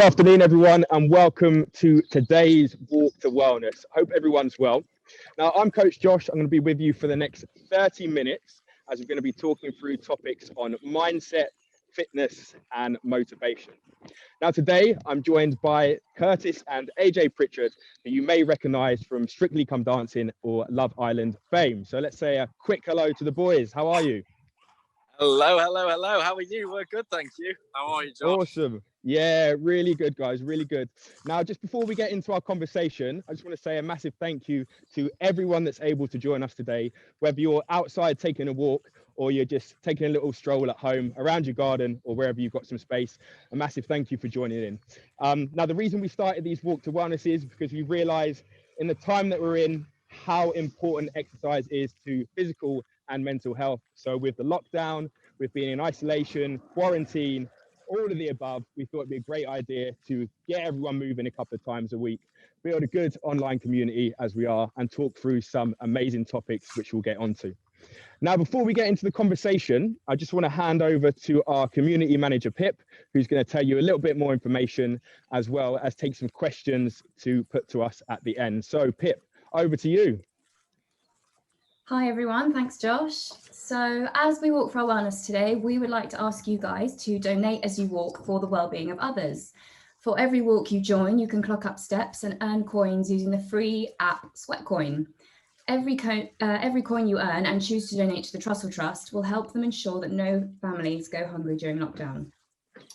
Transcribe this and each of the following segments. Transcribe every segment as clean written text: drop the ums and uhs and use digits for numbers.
afternoon, everyone, and welcome to today's Walk to Wellness. I hope everyone's well. Now, I'm Coach Josh. I'm going to be with you for the next 30 minutes as we're going to be talking through topics on mindset, fitness, and motivation. Now, today, I'm joined by Curtis and AJ Pritchard, who you may recognize from Strictly Come Dancing or Love Island fame. So let's say a quick hello to the boys. How are you? Hello. How are you? We're good, thank you. How are you, Josh? Awesome. Yeah, really good, guys. Really good. Now, just before we get into our conversation, I just want to say a massive thank you to everyone that's able to join us today, whether you're outside taking a walk or you're just taking a little stroll at home, around your garden, or wherever you've got some space. A massive thank you for joining in. Now, the reason we started these Walk to Wellness is because we realize in the time that we're in, how important exercise is to physical and mental health. So with the lockdown, with being in isolation, quarantine, all of the above, we thought it'd be a great idea to get everyone moving a couple of times a week, build a good online community as we are, and talk through some amazing topics, which we'll get onto. Now, before we get into the conversation, I just want to hand over to our community manager, Pip, who's going to tell you a little bit more information, as well as take some questions to put to us at the end. So Pip, over to you. Hi everyone, thanks Josh. So as we walk for our wellness today, we would like to ask you guys to donate as you walk for the well-being of others. For every walk you join, you can clock up steps and earn coins using the free app Sweatcoin. Every coin you earn and choose to donate to the Trussell Trust will help them ensure that no families go hungry during lockdown.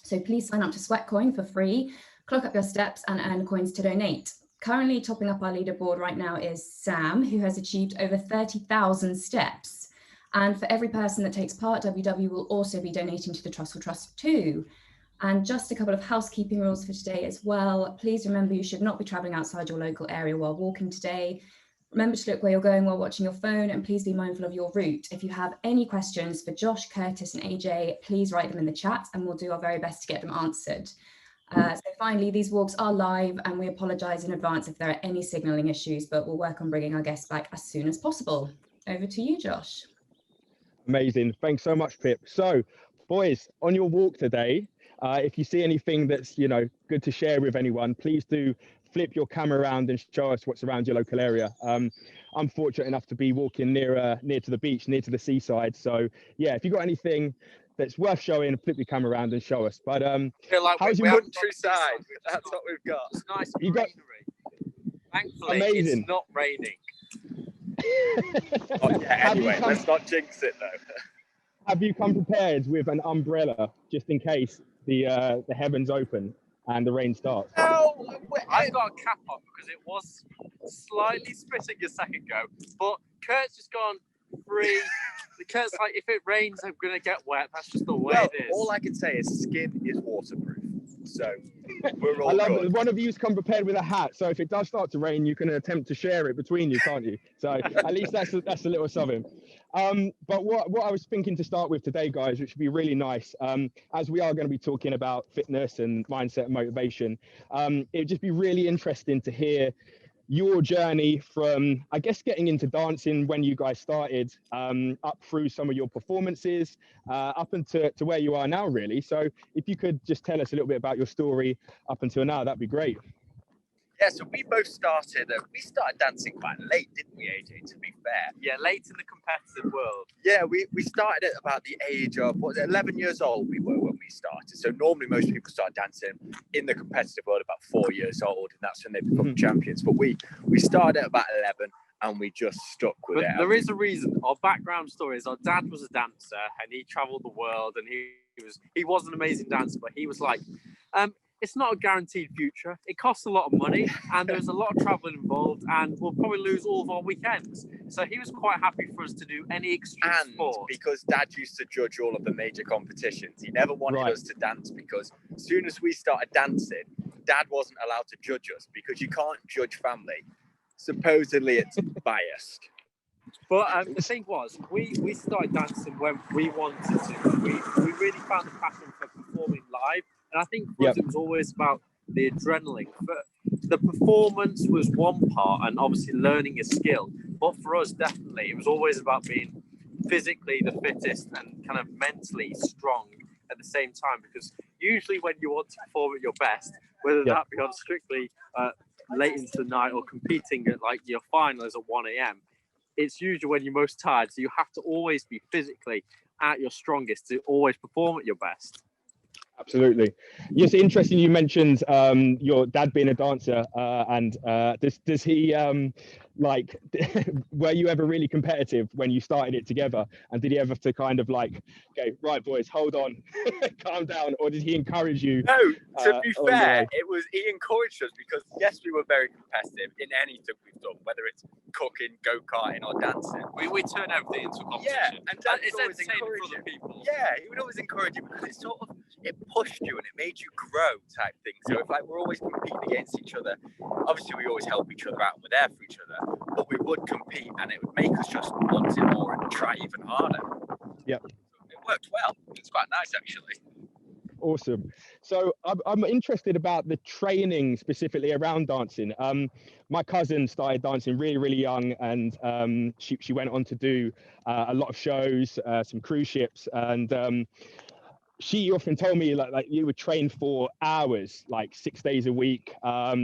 So please sign up to Sweatcoin for free, clock up your steps and earn coins to donate. Currently topping up our leaderboard right now is Sam, who has achieved over 30,000 steps. And for every person that takes part, WW will also be donating to the Trussell Trust too. And just a couple of housekeeping rules for today as well. Please remember you should not be traveling outside your local area while walking today. Remember to look where you're going while watching your phone, and please be mindful of your route. If you have any questions for Josh, Curtis and AJ, please write them in the chat and we'll do our very best to get them answered. So finally, these walks are live and we apologise in advance if there are any signalling issues, but we'll work on bringing our guests back as soon as possible. Over to you, Josh. Amazing. Thanks so much, Pip. So, boys, on your walk today, if you see anything that's, good to share with anyone, please do flip your camera around and show us what's around your local area. I'm fortunate enough to be walking near to the beach, near to the seaside. So, yeah, if you've got anything that's worth showing, flip your camera around and show us. But how's your countryside? That's what we've got. It's nice and greenery. Thankfully, amazing. It's not raining. Anyway, let's not jinx it though. Have you come prepared with an umbrella just in case the heavens open and the rain starts? No, I've got a cap on because it was slightly spitting a second ago, but Kurt's just gone free. Because if it rains, I'm gonna get wet. That's just the way it is. All I can say is skin is waterproof, so we're all I love good. it. One of you's come prepared with a hat, so if it does start to rain, you can attempt to share it between you, can't you? So at least that's a little something. But what I was thinking to start with today, guys, which would be really nice, as we are going to be talking about fitness and mindset and motivation, it'd just be really interesting to hear your journey from, I guess, getting into dancing when you guys started, up through some of your performances, up into where you are now, really. So if you could just tell us a little bit about your story up until now, that'd be great. Yeah, so we both started dancing quite late, didn't we, AJ, to be fair? Yeah, late in the competitive world. Yeah, we started at about the age of, 11 years old we were when we started. So normally most people start dancing in the competitive world about 4 years old, and that's when they become champions. But we started at about 11 and we just stuck with it. There is a reason. Our background story is our dad was a dancer and he travelled the world, and he was an amazing dancer, but he was like, it's not a guaranteed future. It costs a lot of money and there's a lot of traveling involved, and we'll probably lose all of our weekends. So he was quite happy for us to do any extreme sport. Because Dad used to judge all of the major competitions, he never wanted us to dance, because as soon as we started dancing, Dad wasn't allowed to judge us because you can't judge family. Supposedly it's biased. But the thing was, we started dancing when we wanted to. We really found a passion for performing live. And I think for us, it was always about the adrenaline. But the performance was one part, and obviously learning a skill. But for us, definitely, it was always about being physically the fittest and kind of mentally strong at the same time, because usually when you want to perform at your best, whether that be on Strictly late into the night or competing at like your finals at 1 a.m., it's usually when you're most tired. So you have to always be physically at your strongest to always perform at your best. Absolutely. Yes, interesting. You mentioned your dad being a dancer, and does he like? Were you ever really competitive when you started it together? And did he ever have to kind of like, okay, right, boys, hold on, calm down, or did he encourage you? No, to be fair, he encouraged us because yes, we were very competitive in anything we've done, whether it's cooking, go-karting, or dancing. We turn everything into a competition. Yeah, and Dad it's always entertaining for other people. Yeah, he would always encourage you because it pushed you and it made you grow type thing. So if like we're always competing against each other, obviously we always help each other out and we're there for each other, but we would compete and it would make us just want it more and try even harder. Yeah. It worked well. It's quite nice actually. Awesome. So I'm interested about the training specifically around dancing. My cousin started dancing really, really young, and she went on to do a lot of shows, some cruise ships, and she often told me like you would train for hours, like 6 days a week.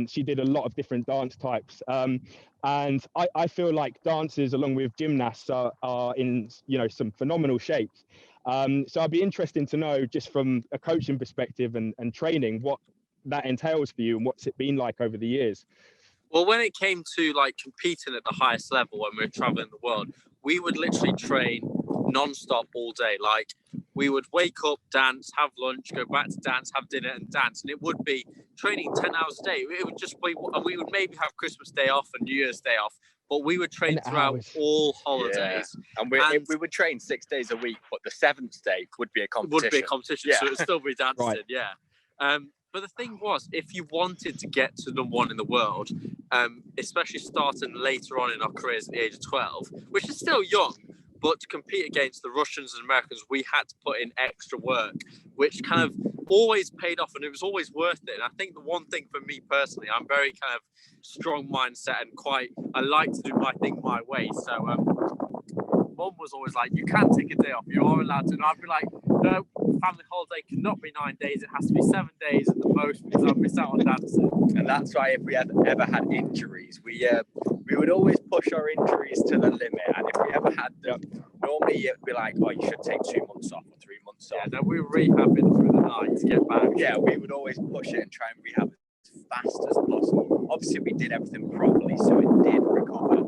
She did a lot of different dance types. And I feel like dancers, along with gymnasts, are in some phenomenal shapes. So I'd be interested to know, just from a coaching perspective and training, what that entails for you and what's it been like over the years. Well, when it came to like competing at the highest level when we were traveling the world, we would literally train non-stop all day. Like we would wake up, dance, have lunch, go back to dance, have dinner and dance. And it would be training 10 hours a day. It would just be, and we would maybe have Christmas Day off and New Year's Day off, but we would train throughout all holidays. Yeah. And we would train 6 days a week, but the 7th day would be a competition. So it would still be dancing, right. Yeah. But the thing was, if you wanted to get to number one in the world, especially starting later on in our careers at the age of 12, which is still young, but to compete against the Russians and Americans, we had to put in extra work, which kind of always paid off, and it was always worth it. And I think the one thing for me personally, I'm very kind of strong mindset and I like to do my thing my way. So Mum was always like, you can't take a day off, you are allowed to. And I'd be like, no, family holiday cannot be 9 days, it has to be 7 days at the most, because I'll miss out on dancing. And that's why if we had ever had injuries, we would always push our injuries to the limit. And if we ever had them, normally it'd be like, oh, you should take 2 months off or 3 months off. Yeah, no, we were rehabbing through the night to get back. Yeah, we would always push it and try and rehab as fast as possible. Obviously, we did everything properly, so it did recover.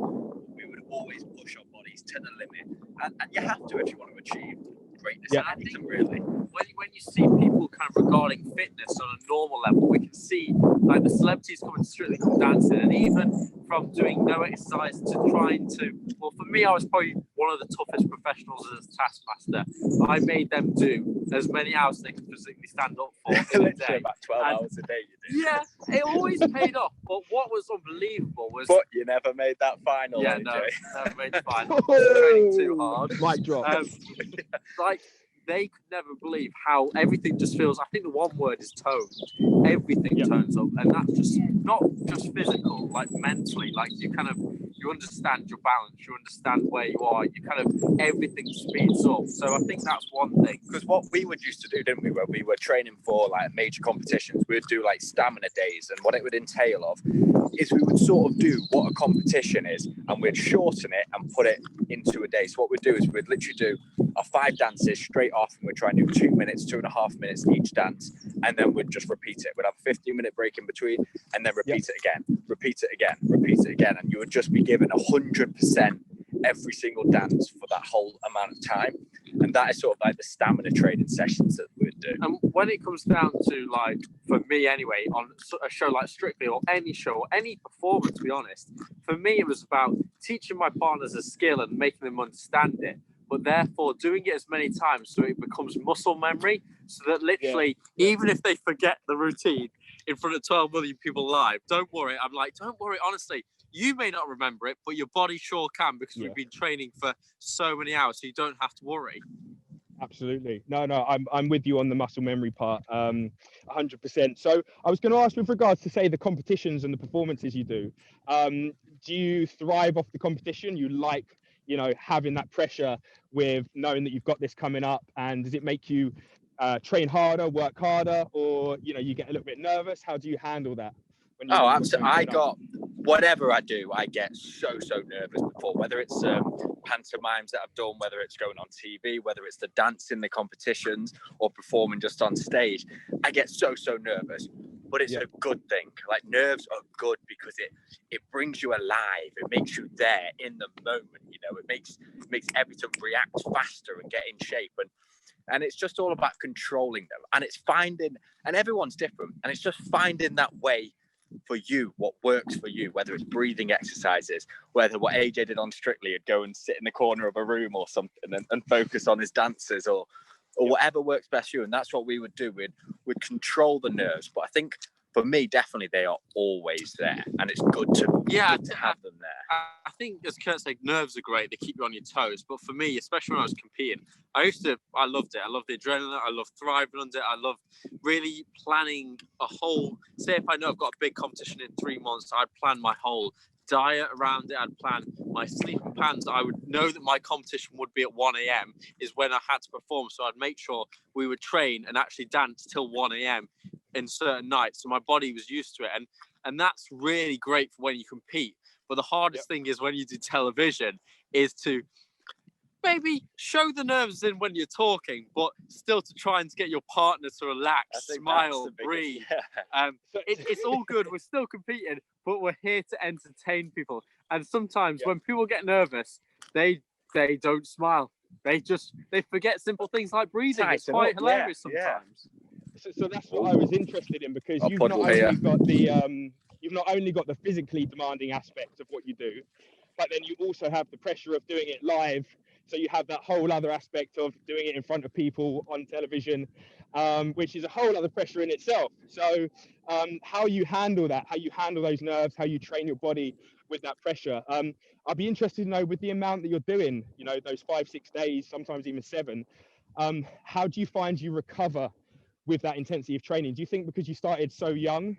We would always push our bodies to the limit. And you have to if you want to achieve greatness in anything, really. When you see people kind of regarding fitness on a normal level, we can see like the celebrities coming strictly from dancing, and even from doing no exercise to trying to, well, for me, I was probably one of the toughest professionals as a taskmaster. I made them do as many hours as they could physically stand up for in a day. About 12 hours a day you do. Yeah, it always paid off. But what was unbelievable was... But you never made that final. Yeah, no, never made the final. Training too hard. Mic drop. Like, they could never believe how everything just feels, I think the one word is toned. Everything tones up, and that's just not just physical, like mentally, like you understand your balance, you understand where you are, you kind of, everything speeds up. So I think that's one thing. Because what we would used to do, didn't we, when we were training for like major competitions, we would do like stamina days, and what it would entail of is we would sort of do what a competition is, and we'd shorten it and put it into a day. So what we'd do is we'd literally do our 5 dances straight off, and we'd try and do 2 minutes, 2.5 minutes each dance, and then we'd just repeat it. We'd have a 15-minute break in between, and then repeat it again, and you would just be given 100% every single dance for that whole amount of time. And that is sort of like the stamina training sessions that we'd do. And when it comes down to, like, for me anyway, on a show like Strictly or any show or any performance, to be honest, for me it was about teaching my partners a skill and making them understand it, but therefore doing it as many times so it becomes muscle memory, so that literally, even if they forget the routine in front of 12 million people live, don't worry. I'm like, don't worry, honestly, you may not remember it, but your body sure can, because we've been training for so many hours, so you don't have to worry. Absolutely. No, I'm with you on the muscle memory part, 100%. So I was going to ask, with regards to, say, the competitions and the performances you do you thrive off the competition? You like, having that pressure with knowing that you've got this coming up, and does it make you train harder, work harder, or you get a little bit nervous? How do you handle that? When Oh, absolutely. Whatever I do, I get so nervous before, whether it's pantomimes that I've done, whether it's going on TV, whether it's the dance in the competitions or performing just on stage. I get so nervous, but it's a good thing. Like, nerves are good because it brings you alive. It makes you there in the moment. It makes everything react faster and get in shape. And it's just all about controlling them. And it's finding, and everyone's different, and it's just finding that way for you, what works for you, whether it's breathing exercises, whether what AJ did on Strictly, he'd go and sit in the corner of a room or something and focus on his dances or whatever works best for you. And that's what we would do. We'd control the nerves. But I think for me, definitely they are always there, and it's good to have them there. I think, as Kurt said, nerves are great. They keep you on your toes. But for me, especially when I was competing, I loved it. I loved the adrenaline. I loved thriving under it. I loved really planning a whole, say if I know I've got a big competition in 3 months, I'd plan my whole diet around it. I'd plan my sleeping patterns. I would know that my competition would be at 1 a.m. is when I had to perform. So I'd make sure we would train and actually dance till 1 a.m. in certain nights. So my body was used to it. And that's really great for when you compete. But the hardest thing is when you do television is to maybe show the nerves in when you're talking, but still to try and get your partner to relax, smile, breathe. It's all good. We're still competing, but we're here to entertain people. And sometimes when people get nervous, they don't smile. They forget simple things like breathing. It's quite hilarious sometimes. So that's what I was interested in, because you've not only got the physically demanding aspect of what you do, but then you also have the pressure of doing it live. So you have that whole other aspect of doing it in front of people on television, which is a whole other pressure in itself. So how you handle that, how you handle those nerves, how you train your body with that pressure. I'd be interested to know, with the amount that you're doing, those 5-6 days, sometimes even 7, how do you find you recover with that intensity of training? Do you think because you started so young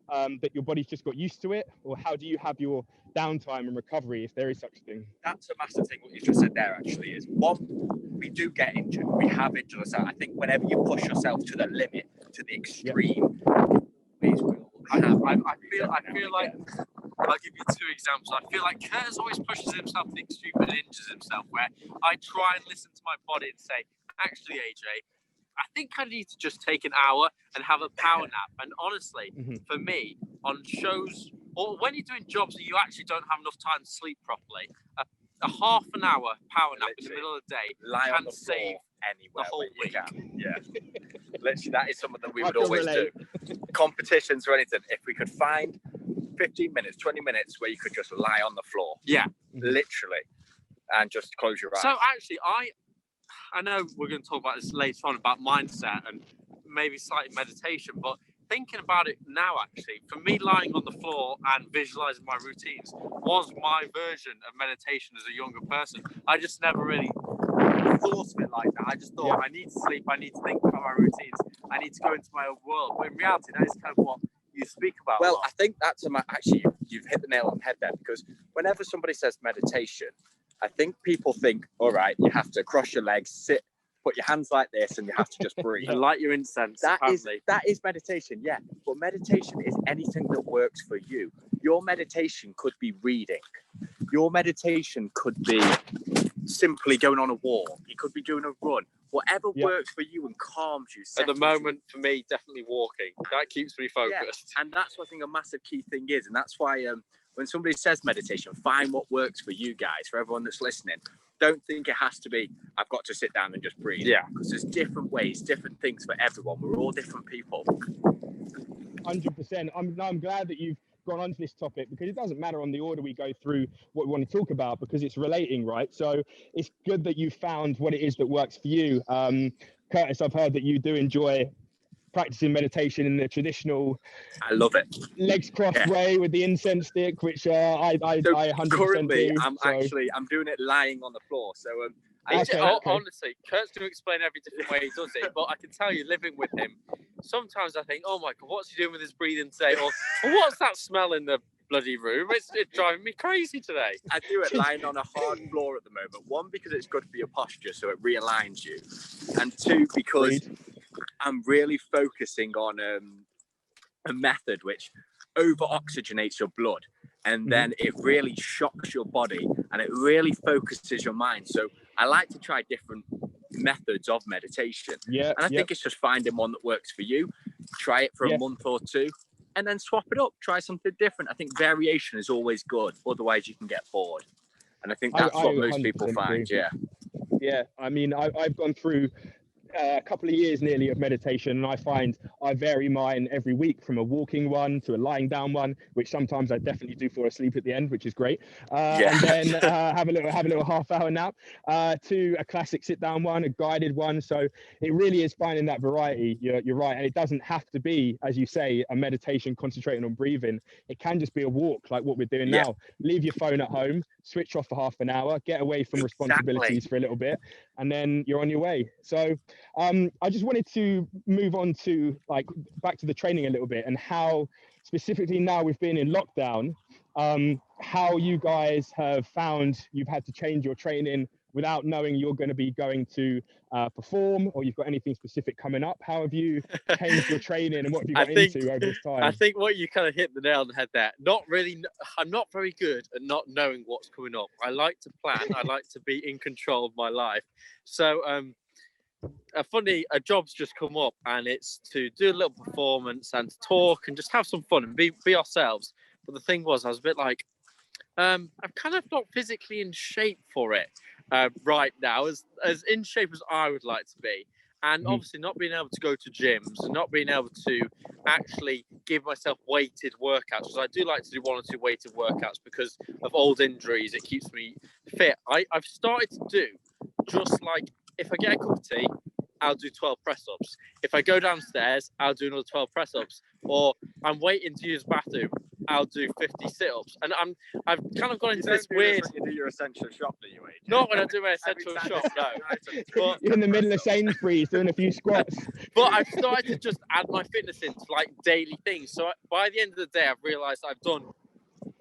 that your body's just got used to it, or how do you have your downtime and recovery, if there is such a thing? That's a massive thing. What you just said there actually is, one, we do get injured. We have injured ourselves. I think whenever you push yourself to the limit, to the extreme, I feel like, I'll give you 2 examples. I feel like Curtis always pushes himself to the extreme and injures himself, where I try and listen to my body and say, actually, AJ, I think I need to just take an hour and have a power nap. And honestly, for me, on shows or when you're doing jobs that you actually don't have enough time to sleep properly, a half an hour power nap in the middle of the day can save the whole week. Yeah. Literally, that is something that we would always do. Competitions or anything, if we could find 15 minutes, 20 minutes where you could just lie on the floor. Yeah. Literally. And just close your eyes. So actually, I know we're going to talk about this later on, about mindset and maybe slightly meditation, but thinking about it now, actually, for me, lying on the floor and visualizing my routines was my version of meditation as a younger person. I just never really thought of it like that. I just thought, I need to sleep, I need to think about my routines, I need to go into my own world. But in reality, that is kind of what you speak about. Well, I think that's actually, you've hit the nail on the head there, because whenever somebody says meditation, I think people think, all right, you have to cross your legs, sit, put your hands like this, and you have to just breathe. And light your incense. That is meditation, yeah. But meditation is anything that works for you. Your meditation could be reading. Your meditation could be simply going on a walk. You could be doing a run. Whatever works for you and calms you. At the moment, for me, definitely walking. That keeps me focused. Yeah. And that's what I think a massive key thing is. And that's why when somebody says meditation, find what works for you guys, for everyone that's listening. Don't think it has to be, I've got to sit down and just breathe. Yeah. Because there's different ways, different things for everyone. We're all different people. 100%. I'm glad that you've gone on to this topic, because it doesn't matter on the order we go through what we want to talk about, because it's relating, right? So it's good that you found what it is that works for you. Curtis, I've heard that you do enjoy practicing meditation in the traditional, I love it, legs crossed way with the incense stick, which I 100% currently do. I'm doing it lying on the floor. So honestly, Kurt's going to explain every different way he does it, but I can tell you, living with him, sometimes I think, oh my God, what's he doing with his breathing today? Or what's that smell in the bloody room? It's driving me crazy today. I do it lying on a hard floor at the moment. 1, because it's good for your posture, so it realigns you. And 2, because I'm really focusing on a method which over oxygenates your blood, and then it really shocks your body and it really focuses your mind. So I like to try different methods of meditation, and I think it's just finding one that works for you. Try it for a month or two and then swap it up, try something different. I think variation is always good, otherwise you can get bored, and I think that's what most people find. Yeah, I mean, I've gone through a couple of years nearly of meditation, and I find I vary mine every week, from a walking one to a lying down one, which sometimes I definitely do fall asleep at the end, which is great, and then have a little half-hour nap, to a classic sit down one, a guided one. So it really is finding that variety. You're right, and it doesn't have to be, as you say, a meditation concentrating on breathing. It can just be a walk like what we're doing now. Leave your phone at home, switch off for half an hour, get away from responsibilities for a little bit, and then you're on your way. So I just wanted to move on to back to the training a little bit, and how specifically now we've been in lockdown, how you guys have found you've had to change your training without knowing you're going to be going to perform, or you've got anything specific coming up. How have you changed your training, and what have you got into over this time? I think what you kind of hit the nail on the head there. I'm not very good at not knowing what's coming up. I like to plan. I like to be in control of my life. So a job's just come up, and it's to do a little performance and to talk and just have some fun and be ourselves. But the thing was, I was a bit like, I'm kind of not physically in shape for it right now, as in shape as I would like to be. And obviously not being able to go to gyms and not being able to actually give myself weighted workouts, because I do like to do 1 or 2 weighted workouts because of old injuries. It keeps me fit. I've started to do just like, if I get a cup of tea, I'll do 12 press-ups. If I go downstairs, I'll do another 12 press-ups. Or I'm waiting to use the bathroom, I'll do 50 sit-ups. And I've kind of gone into this weird... You do your essential shop that you ate. Not when I do my essential shop, no. But you're in the middle of Sainsbury's doing a few squats. But I've started to just add my fitness into like daily things. So by the end of the day, I've realised I've done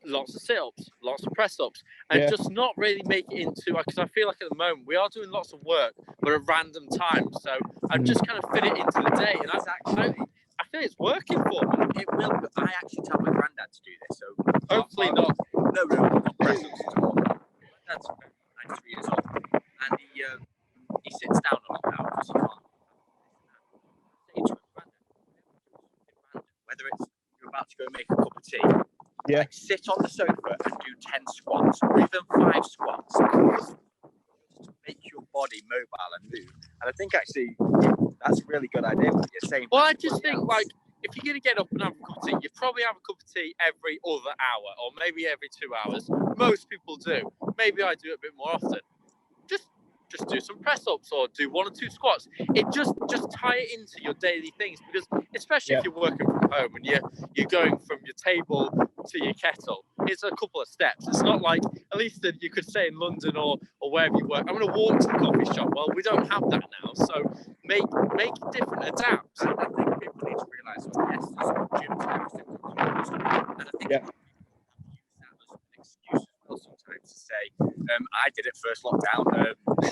lots of sit-ups, lots of press-ups, and just not really make it into, because I feel like at the moment we are doing lots of work but at random times, so I've just kind of fit it into the day, and that's actually, I feel it's working for me. It will. I actually tell my granddad to do this, so hopefully not. No, not press-ups at all. My dad's 93 years old, and he sits down a lot now because he can't. Say to him, Granddad, whether it's you're about to go make a cup of tea, like sit on the sofa and do 10 squats or even 5 squats to make your body mobile and move. And I think actually that's a really good idea what you're saying. Well, I just think like, if you're going to get up and have a cup of tea, you probably have a cup of tea every other hour or maybe every 2 hours. Most people do. Maybe I do it a bit more often. Just do some press-ups or do 1 or 2 squats. It just tie it into your daily things, because especially if you're working from home and you're going from your table to your kettle, it's a couple of steps. It's not like, at least you could say in London or wherever you work, I'm going to walk to the coffee shop. Well, we don't have that now, so make it different, adapt. And I think people need to realise, yes, there's gyms and everything, and I think people use that as an excuse as well sometimes to say, I did it first lockdown,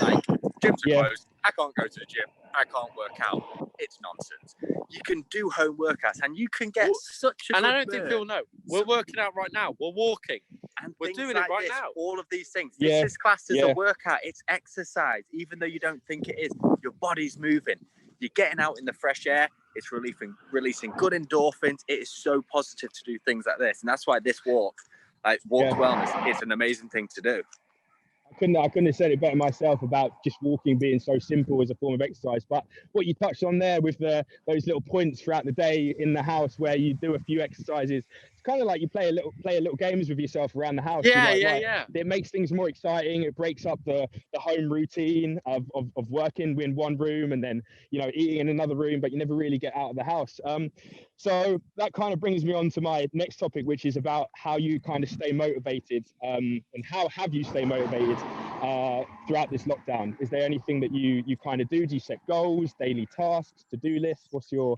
like gyms are closed, I can't go to the gym, I can't work out. It's nonsense. You can do home workouts and you can get such a and good I don't think people know. We're working out right now. We're walking. And we're doing like it right this, now. All of these things. This is classed as a workout. It's exercise. Even though you don't think it is, your body's moving. You're getting out in the fresh air. It's releasing good endorphins. It is so positive to do things like this. And that's why this walk to wellness, it's an amazing thing to do. I couldn't have said it better myself about just walking being so simple as a form of exercise. But what you touched on there with those little points throughout the day in the house where you do a few exercises, it's kind of like you play a little games with yourself around the house. It makes things more exciting. It breaks up the home routine of working in one room and then eating in another room, but you never really get out of the house. So that kind of brings me on to my next topic, which is about how you kind of stay motivated, and how have you stayed motivated throughout this lockdown? Is there anything that you kind of do? Do you set goals, daily tasks, to-do lists? What's your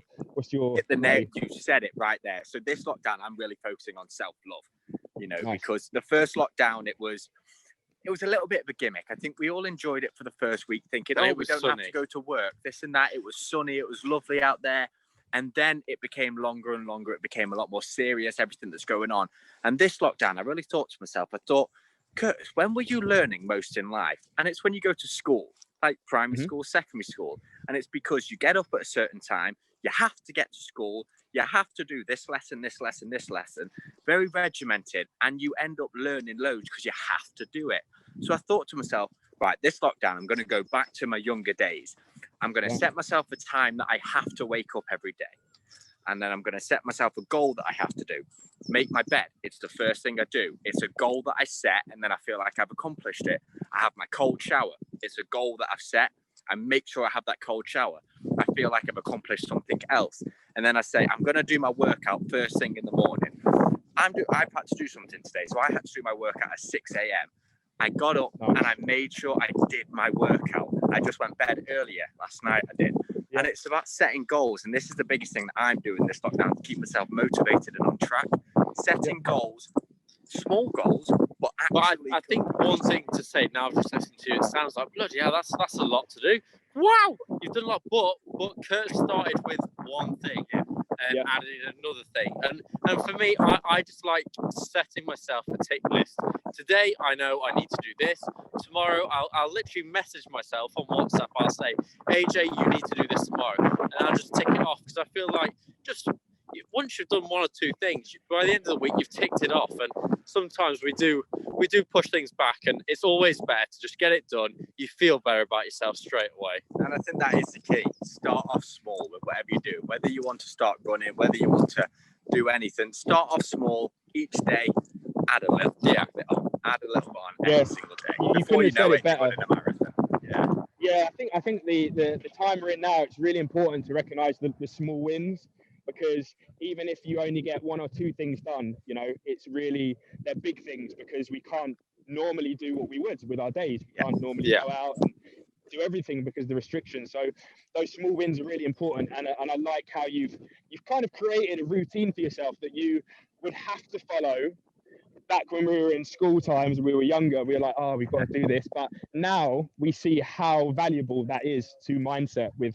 hit the nail? You said it right there. So this lockdown, I'm really focusing on self-love, nice. Because the first lockdown, it was it was a little bit of a gimmick. I think we all enjoyed it for the first week, thinking, And oh, it we was don't have sunny. to go to work, this and that. It was sunny, it was lovely out there. And then it became longer and longer. It became a lot more serious, everything that's going on. And this lockdown, I really thought to myself, I thought, Curtis, when were you learning most in life? And it's when you go to school, like primary school, secondary school. And it's because you get up at a certain time, you have to get to school, you have to do this lesson, this lesson, this lesson, very regimented, and you end up learning loads because you have to do it. So I thought to myself, right, this lockdown, I'm going to go back to my younger days. I'm going to set myself a time that I have to wake up every day. And then I'm going to set myself a goal that I have to do. Make my bed. It's the first thing I do. It's a goal that I set, and then I feel like I've accomplished it. I have my cold shower. It's a goal that I've set. I make sure I have that cold shower. I feel like I've accomplished something else. And then I say, I'm going to do my workout first thing in the morning. I've had to do something today. So I had to do my workout at 6 a.m. I got up and I made sure I did my workout. I just went to bed earlier. Last night I did. And it's about setting goals. And this is the biggest thing that I'm doing this lockdown to keep myself motivated and on track. Setting goals, small goals, but actually. I think one thing to say now, I've just listened to you, it sounds like, bloody hell, that's a lot to do. Wow, you've done a lot, but Kurt started with one thing and added in another thing. And for me, I just like setting myself a tick list. Today, I know I need to do this. Tomorrow, I'll literally message myself on WhatsApp. I'll say, AJ, you need to do this tomorrow. And I'll just tick it off because I feel like just once you've done one or two things, by the end of the week, you've ticked it off. And sometimes we do push things back, and it's always better to just get it done. You feel better about yourself straight away. And I think that is the key. Start off small with whatever you do. Whether you want to start running, whether you want to do anything, start off small each day. Add a little bit on. Add a little bit on every single day. You couldn't have said it better. You're running a marathon. Yeah, I think the time we're in now, it's really important to recognise the small wins, because even if you only get one or two things done, you know, it's really, they're big things, because we can't normally do what we would with our days. We can't normally go out and do everything because of the restrictions. So those small wins are really important. And I like how you've kind of created a routine for yourself that you would have to follow. Back when we were in school times, we were younger, we were like, oh, we've got to do this. But now we see how valuable that is to mindset with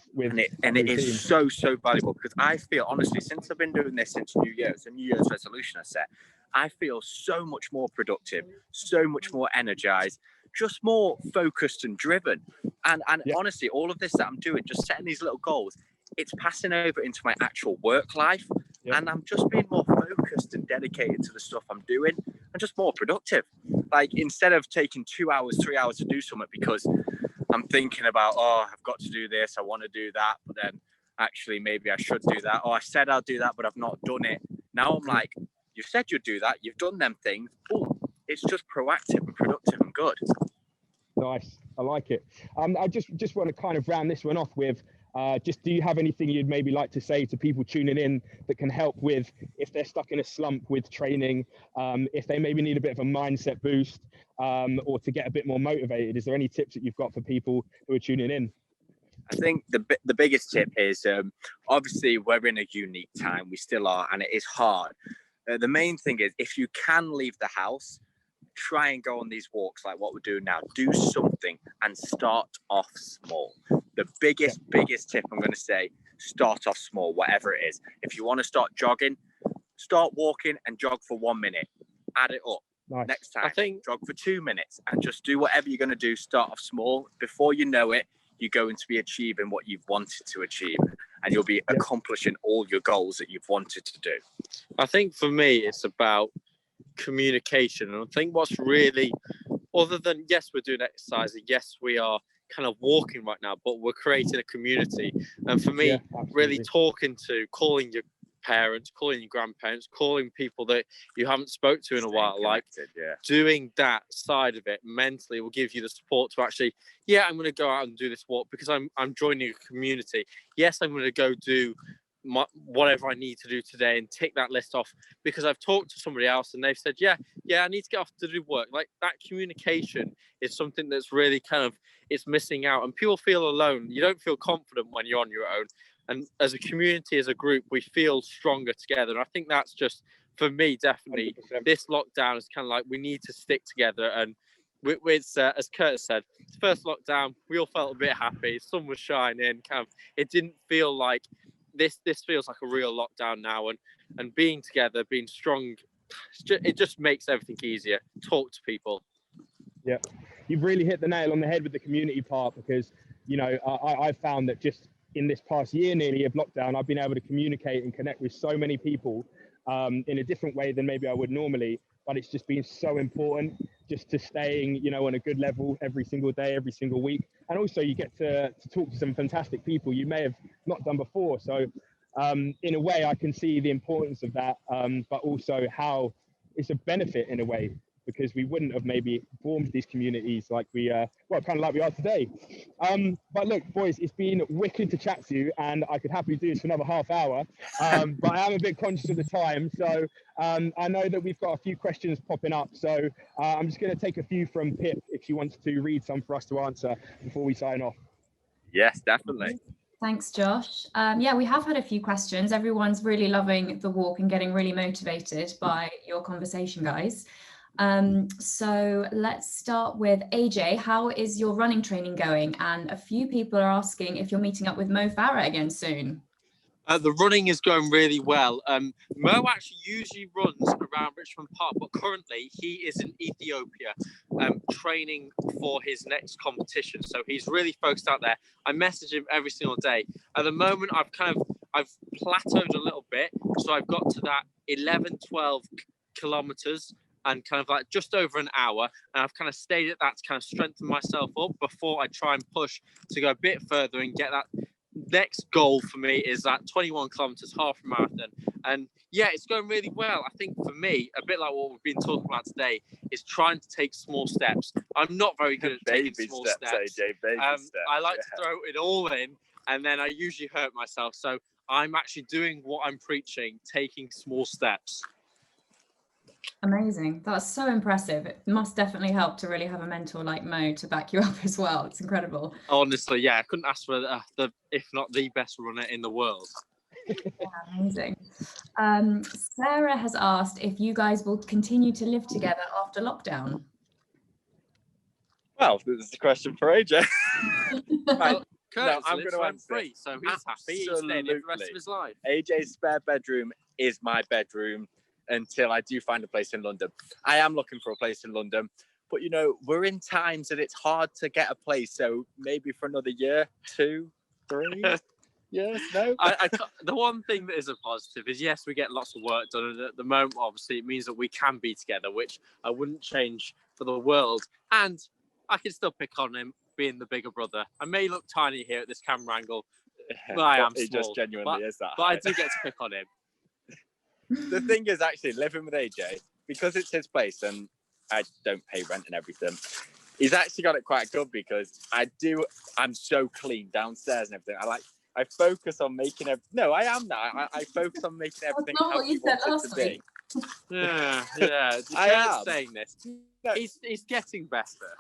and it is so valuable, because I feel, honestly, since I've been doing this since New Year's, a New Year's resolution I set, I feel so much more productive, so much more energized, just more focused and driven. And honestly, all of this that I'm doing, just setting these little goals, it's passing over into my actual work life. And I'm just being more focused and dedicated to the stuff I'm doing, and just more productive. Like, instead of taking 2 hours, 3 hours to do something because I'm thinking about, oh, I've got to do this, I want to do that, but then actually maybe I should do that. Oh, I said I'll do that, but I've not done it. Now I'm like, you said you'd do that, you've done them things. Oh, it's just proactive and productive and good. Nice, I like it. I just want to kind of round this one off with, do you have anything you'd maybe like to say to people tuning in that can help with, if they're stuck in a slump with training, if they maybe need a bit of a mindset boost, or to get a bit more motivated? Is there any tips that you've got for people who are tuning in? I think the biggest tip is, obviously we're in a unique time, we still are, and it is hard. The main thing is, if you can leave the house, try and go on these walks like what we're doing now. Do something and start off small. The biggest tip I'm going to say, start off small, whatever it is. If you want to start jogging, start walking and jog for 1 minute. Add it up. Nice. Next time, jog for 2 minutes, and just do whatever you're going to do. Start off small. Before you know it, you're going to be achieving what you've wanted to achieve, and you'll be accomplishing all your goals that you've wanted to do. I think for me, it's about communication. And I think what's really, other than, yes, we're doing exercise, and yes, we are kind of walking right now, but we're creating a community. And for me, really calling your parents, calling your grandparents, calling people that you haven't spoke to in a while, doing that side of it mentally will give you the support to actually, I'm going to go out and do this walk because I'm joining a community. Yes, I'm going to go do whatever I need to do today and tick that list off because I've talked to somebody else and they've said, I need to get off to do work. Like, that communication is something that's really kind of, it's missing out, and people feel alone. You don't feel confident when you're on your own. And as a community, as a group, we feel stronger together. And I think that's just, for me, definitely 100%. This lockdown is kind of like, we need to stick together and as Curtis said, first lockdown, we all felt a bit happy. Sun was shining. It didn't feel like this feels like a real lockdown now, and being together, being strong, it just makes everything easier. Talk to people. Yeah, you've really hit the nail on the head with the community part, because I've found that just in this past year nearly of lockdown, I've been able to communicate and connect with so many people in a different way than maybe I would normally. But it's just been so important just to staying, on a good level every single day, every single week. And also you get to talk to some fantastic people you may have not done before. So in a way, I can see the importance of that, but also how it's a benefit in a way, because we wouldn't have maybe formed these communities like we, kind of like we are today. But look, boys, it's been wicked to chat to you, and I could happily do this for another half hour, but I am a bit conscious of the time. So I know that we've got a few questions popping up. So I'm just going to take a few from Pip if she wants to read some for us to answer before we sign off. Yes, definitely. Thanks, Josh. Yeah, we have had a few questions. Everyone's really loving the walk and getting really motivated by your conversation, guys. So let's start with AJ. How is your running training going? And a few people are asking if you're meeting up with Mo Farah again soon. The running is going really well. Mo actually usually runs around Richmond Park, but currently he is in Ethiopia training for his next competition. So he's really focused out there. I message him every single day. At the moment, I've plateaued a little bit. So I've got to that 11, 12 kilometers and kind of like just over an hour. And I've kind of stayed at that to kind of strengthen myself up before I try and push to go a bit further and get that. Next goal for me is that 21 kilometers, half a marathon. And yeah, it's going really well. I think for me, a bit like what we've been talking about today, is trying to take small steps. I'm not very good at taking small steps. AJ, baby steps. I like to throw it all in, and then I usually hurt myself. So I'm actually doing what I'm preaching, taking small steps. Amazing. That's so impressive. It must definitely help to really have a mentor like Mo to back you up as well. It's incredible. Honestly, yeah, I couldn't ask for the if not the best runner in the world. Yeah, amazing. Sarah has asked if you guys will continue to live together after lockdown. Well, this is a question for AJ. Right. Curtis, I'm going to answer free, so he's happy. He's staying for the rest of his life. AJ's spare bedroom is my bedroom until I do find a place in London. I am looking for a place in London, but we're in times that it's hard to get a place. So maybe for another year, 2, 3 years. No. The one thing that is a positive is yes, we get lots of work done, and at the moment, obviously, it means that we can be together, which I wouldn't change for the world. And I can still pick on him being the bigger brother. I may look tiny here at this camera angle, but I am small. He just genuinely is that. But I do get to pick on him. The thing is, actually, living with AJ, because it's his place and I don't pay rent and everything, he's actually got it quite good, because I'm so clean downstairs and everything. I focus on making I focus on making everything how he wants it to be. Yeah. I am saying this. No. He's getting better.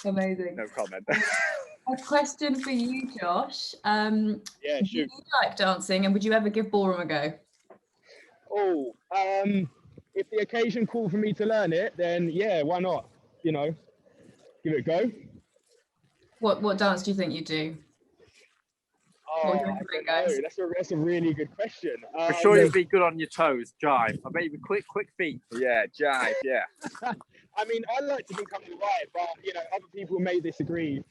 Amazing. No comment. A question for you, Josh. Yeah, do you like dancing, and would you ever give ballroom a go? Oh, if the occasion called for me to learn it, then yeah, why not? Give it a go. What dance do you think you do? Oh, I don't know. That's a really good question. I'm sure you'd be good on your toes, jive. I bet you'd be quick feet. Yeah, jive, yeah. I mean, I like to think I'm right, but other people may disagree.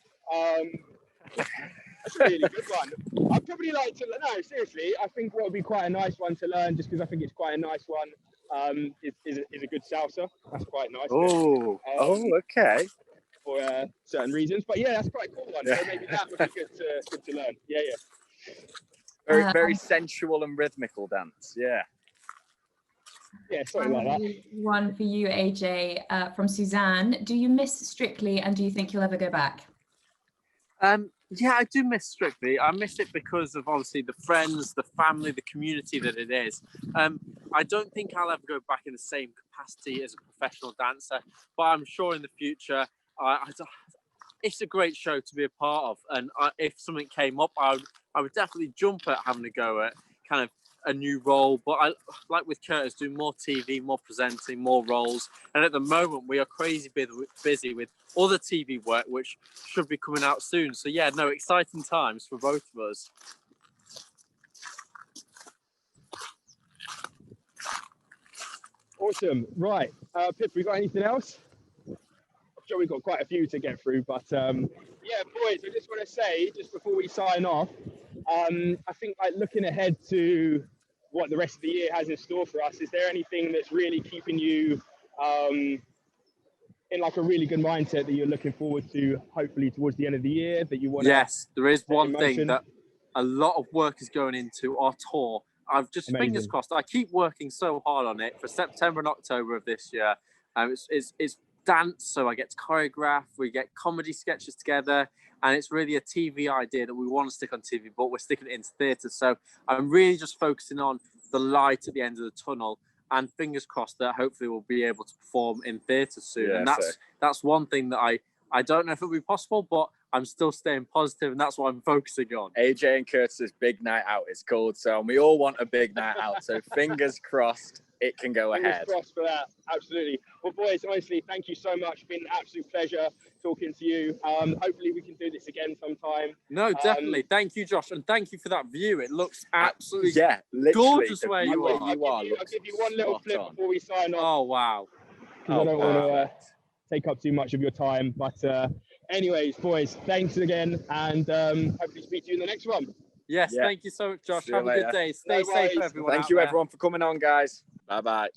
That's a really good one. I'd probably like to. No, seriously, I think what would be quite a nice one to learn, just because I think it's quite a nice one. Is a good salsa. That's quite nice. Oh, okay. For certain reasons, but yeah, that's quite a cool one. So maybe that would be good to learn. Yeah. Very sensual and rhythmical dance. Yeah. Yeah, something like that. One for you, AJ, from Suzanne. Do you miss Strictly, and do you think you'll ever go back? Yeah, I do miss Strictly. I miss it because of obviously the friends, the family, the community that it is. I don't think I'll ever go back in the same capacity as a professional dancer, but I'm sure in the future, it's a great show to be a part of. And if something came up, I would definitely jump at having a go at kind of a new role, but I like with Curtis doing more TV, more presenting, more roles. And at the moment, we are crazy busy with other TV work, which should be coming out soon. So yeah, no, exciting times for both of us. Awesome. Right. Pip, we got anything else? I'm sure we've got quite a few to get through, but yeah, boys, I just want to say, just before we sign off, I think like looking ahead to what the rest of the year has in store for us, is there anything that's really keeping you in like a really good mindset that you're looking forward to, hopefully towards the end of the year, that you want to? Yes, there is one thing that a lot of work is going into our tour. I've just fingers crossed. I keep working so hard on it for September and October of this year. It's dance, so I get to choreograph. We get comedy sketches together, and it's really a TV idea that we want to stick on TV, but we're sticking it into theatre. So I'm really just focusing on the light at the end of the tunnel, and fingers crossed that hopefully we'll be able to perform in theatre soon. Yeah, and that's one thing that I don't know if it'll be possible, but I'm still staying positive, and that's what I'm focusing on. AJ and Curtis's big night out is called, so we all want a big night out. So fingers crossed it can go ahead. Fingers crossed for that. Absolutely. Well, boys, honestly, thank you so much. It's been an absolute pleasure talking to you. Hopefully we can do this again sometime. No, definitely. Thank you, Josh, and thank you for that view. It looks absolutely gorgeous where you are. I'll give you one little clip before we sign off. Oh, wow. I don't want to take up too much of your time, but anyways, boys, thanks again, and hopefully speak to you in the next one. Yes, thank you so much, Josh. Have a good day. Stay safe, everyone. Thank you, everyone, for coming on, guys. Bye-bye.